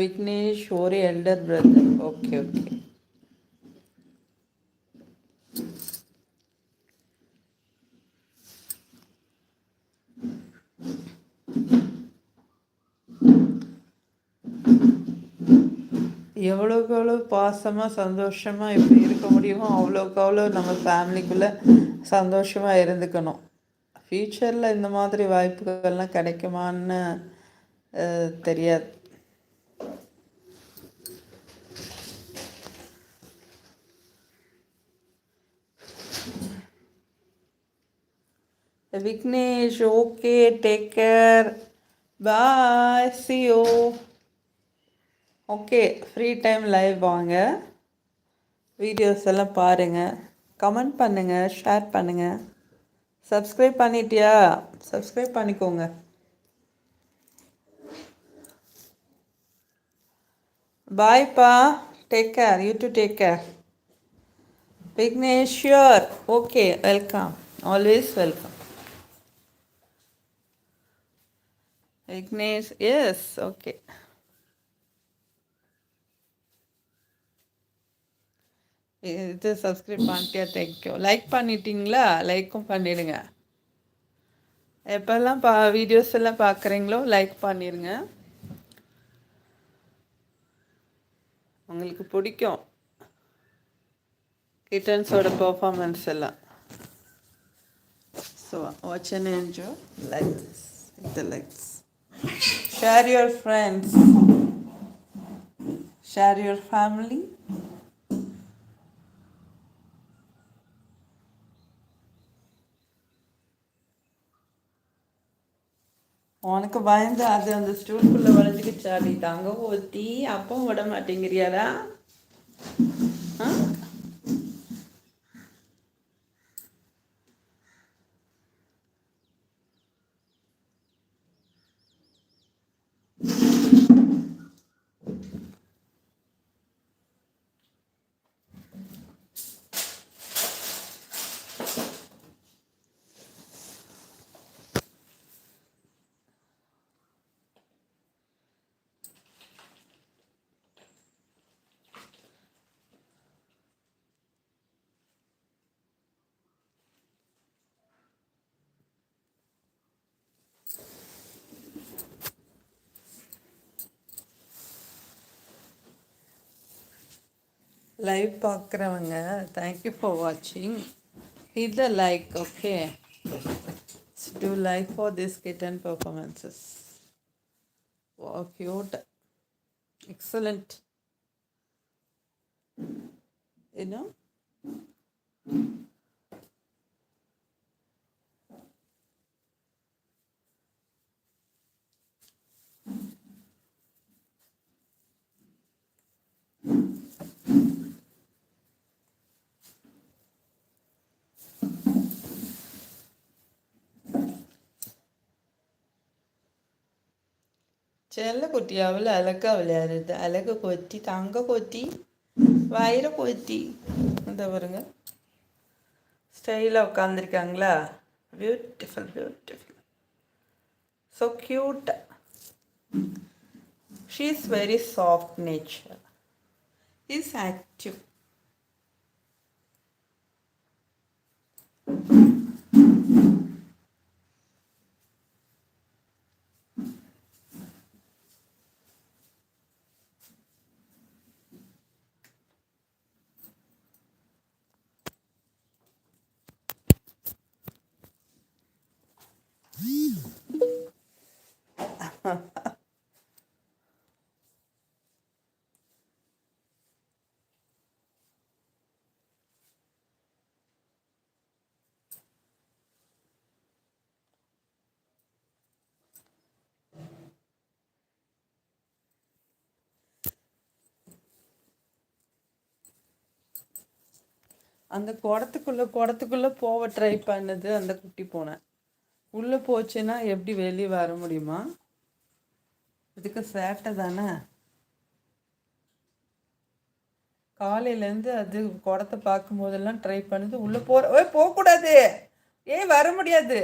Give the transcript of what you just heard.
விக்னேஷ் ஒரு elder brother. Okay okay. எவ்வளோக்கு எவ்வளோ பாசமாக சந்தோஷமாக எப்படி இருக்க முடியுமோ அவ்வளோக்கு அவ்வளோ நம்ம ஃபேமிலிக்குள்ளே சந்தோஷமாக இருந்துக்கணும். ஃப்யூச்சரில் இந்த மாதிரி வாய்ப்புகள்லாம் கிடைக்குமான்னு தெரியாது. Vignesh okay, take care, bye, see you. Okay, free time live வாங்க, வீடியோஸ் எல்லாம் பாருங்கள், கமெண்ட் பண்ணுங்கள், ஷேர் பண்ணுங்கள். சப்ஸ்கிரைப் பண்ணிட்டியா? சப்ஸ்கிரைப் பண்ணிக்கோங்க. பாய்ப்பா, take care, you too take care. Vignesh sure, okay, welcome, always welcome. Vignesh yes, okay. இது சப்ஸ்கிரைப் பண்ணிட்டியா? தேங்க்யூ. லைக் பண்ணிட்டீங்களா? லைக்கும் பண்ணிடுங்க. எப்போல்லாம் வீடியோஸ் எல்லாம் பார்க்குறீங்களோ லைக் பண்ணிடுங்க. உங்களுக்கு பிடிக்கும் கிட்டன்ஸோட பர்ஃபார்மன்ஸ் எல்லாம். So watch and enjoy. Likes, the likes. Share your friends. Share your family. உனக்கு பயந்து அது அந்த ஸ்டூல்குள்ளே வளைஞ்சிக்கிச்சாடி தாங்க ஊற்றி அப்பவும் விட மாட்டேங்கிறியாடா? லைவ் பார்க்குறவங்க தேங்க்யூ ஃபார் வாட்சிங். hit the like, okay. Do like for this kitten performances. Wow, cute, excellent, you know. செல்ல குட்டி அவ்வளோ அழகா விளையாடுது. அழகு கொத்தி, தங்க கொத்தி, வயிற கொத்தி. இந்த பாருங்க, ஸ்டைலாக உட்காந்துருக்காங்களா? Beautiful, beautiful, so cute. She is very soft nature, is active. அந்த குடத்துக்குள்ளே போக ட்ரை பண்ணுது அந்த குட்டி பூனை. உள்ளே போச்சுன்னா எப்படி வெளியே வர முடியுமா? இதுக்கு சேட்டை தானே. காலையிலேருந்து அது குடத்தை பார்க்கும் போதெல்லாம் ட்ரை பண்ணுது. உள்ளே போகக்கூடாது, வர முடியாது.